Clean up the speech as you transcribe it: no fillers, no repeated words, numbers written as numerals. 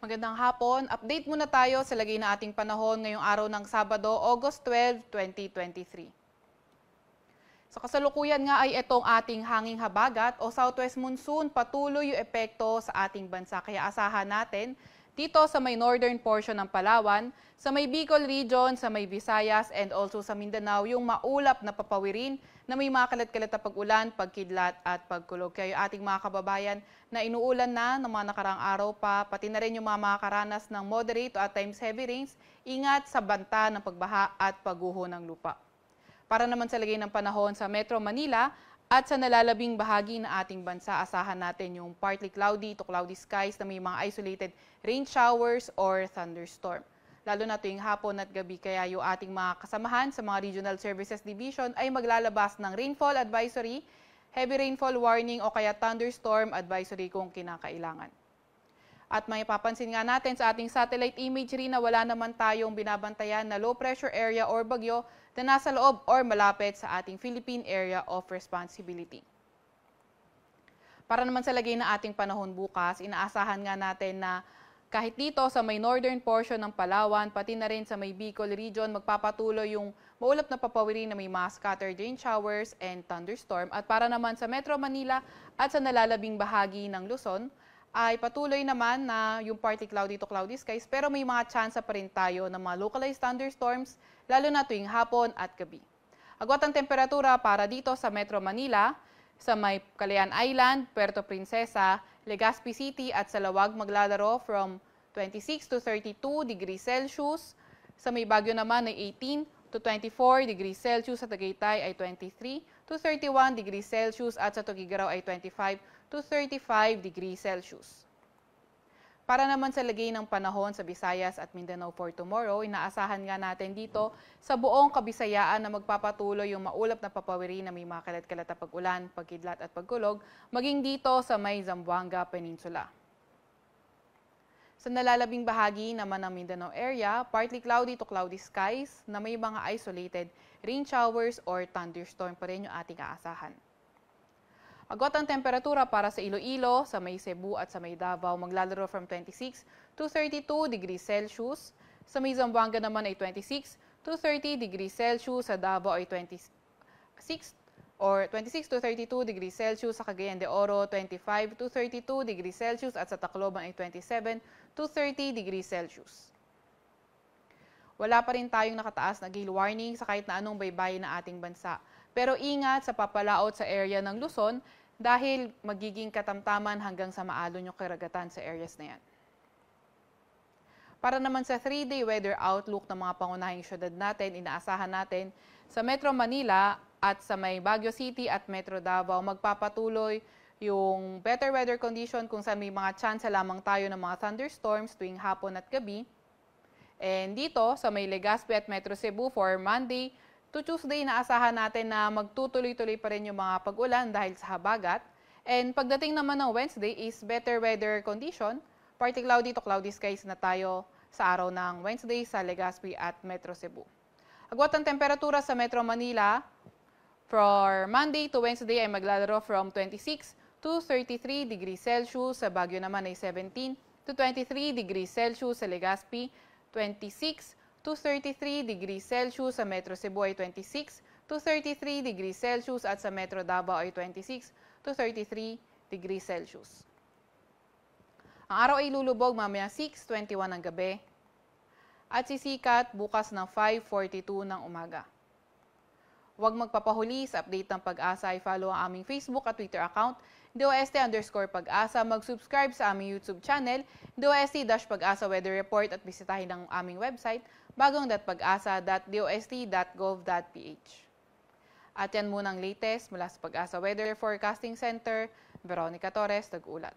Magandang hapon. Update muna tayo sa lagay na ating panahon ngayong araw ng Sabado, August 12, 2023. Sa kasalukuyan nga ay itong ating hanging habagat o southwest monsoon patuloy yung epekto sa ating bansa. Kaya asahan natin dito sa may northern portion ng Palawan, sa may Bicol region, sa may Visayas, and also sa Mindanao, yung maulap na papawirin na may mga kalat-kalat na pag-ulan, pagkidlat at pagkulog. Kaya yung ating mga kababayan na inuulan na ng mga nakarang araw pa, pati na rin yung mga makakaranas ng moderate at times heavy rains, ingat sa banta ng pagbaha at pagguho ng lupa. Para naman sa lagay ng panahon sa Metro Manila at sa nalalabing bahagi ng ating bansa, asahan natin yung partly cloudy to cloudy skies na may mga isolated rain showers or thunderstorm. Lalo na tuwing hapon at gabi, kaya yung ating mga kasamahan sa mga Regional Services Division ay maglalabas ng rainfall advisory, heavy rainfall warning o kaya thunderstorm advisory kung kinakailangan. At may papansin nga natin sa ating satellite imagery na wala naman tayong binabantayan na low pressure area or bagyo na nasa loob or malapit sa ating Philippine Area of Responsibility. Para naman sa lagay na ating panahon bukas, inaasahan nga natin na kahit dito sa may northern portion ng Palawan, pati na rin sa may Bicol region, magpapatuloy yung maulap na papawirin na may mga scattered rain showers and thunderstorm. At para naman sa Metro Manila at sa nalalabing bahagi ng Luzon, ay patuloy naman na yung partly cloudy to cloudy skies, pero may mga tsansa pa rin tayo ng mga localized thunderstorms, lalo na tuwing hapon at gabi. Agwat ang temperatura para dito sa Metro Manila, sa may Calayan Island, Puerto Princesa, Legazpi City at Salawag maglalaro from 26 to 32 degrees Celsius. Sa may Baguio naman ay 18 to 24 degrees Celsius, sa Tagaytay ay 23 to 31 degrees Celsius at sa Tuguegarao ay 25 to 35 degrees Celsius. Para naman sa lagay ng panahon sa Visayas at Mindanao for tomorrow, inaasahan nga natin dito sa buong Kabisayaan na magpapatuloy yung maulap na papawirin na may mga kalat-kalat na pag-ulan, pagkidlat at pagkulog, maging dito sa may Zamboanga Peninsula. Sa nalalabing bahagi naman ng Mindanao area, partly cloudy to cloudy skies na may mga isolated rain showers or thunderstorm pa rin yung ating aasahan. Agwat ang temperatura para sa Iloilo, sa may Cebu at sa may Davao maglalaro from 26 to 32 degrees Celsius. Sa may Zamboanga naman ay 26 to 30 degrees Celsius, sa Davao ay 26 to 32 degrees Celsius, sa Cagayan de Oro 25 to 32 degrees Celsius at sa Tacloban ay 27 to 30 degrees Celsius. Wala pa rin tayong nakataas na gale warning sa kahit na anong baybayin na ating bansa. Pero ingat sa papalaot sa area ng Luzon dahil magiging katamtaman hanggang sa maalon yung karagatan sa areas na yan. Para naman sa 3-day weather outlook ng mga pangunahing syudad natin, inaasahan natin sa Metro Manila at sa may Baguio City at Metro Davao magpapatuloy yung better weather condition kung saan may mga tsansa lamang tayo ng mga thunderstorms tuwing hapon at gabi. And dito sa may Legazpi at Metro Cebu for Monday to Tuesday, naasahan natin na magtutuloy-tuloy pa rin yung mga pag-ulan dahil sa habagat. And pagdating naman ng Wednesday is better weather condition, partly cloudy to cloudy skies na tayo sa araw ng Wednesday sa Legazpi at Metro Cebu. Agwat ang temperatura sa Metro Manila for Monday to Wednesday ay maglalaro from 26 to 33 degrees Celsius, sa Baguio naman ay 17 to 23 degrees Celsius, sa Legazpi 26 to 33 degrees Celsius, sa Metro Cebu ay 26 to 33 degrees Celsius at sa Metro Davao ay 26 to 33 degrees Celsius. Ang araw ay lulubog mamaya 6:21 ng gabi at sisikat bukas ng 5:42 ng umaga. Huwag magpapahuli sa update ng Pag-asa, ay follow ang aming Facebook at Twitter account, DOST_Pag-asa, mag-subscribe sa aming YouTube channel, DOST-Pag-asa Weather Report at bisitahin ang aming website, bagong.pag-asa.dost.gov.ph. At yan muna ang latest mula sa Pag-asa Weather Forecasting Center, Veronica Torres, nag-ulat.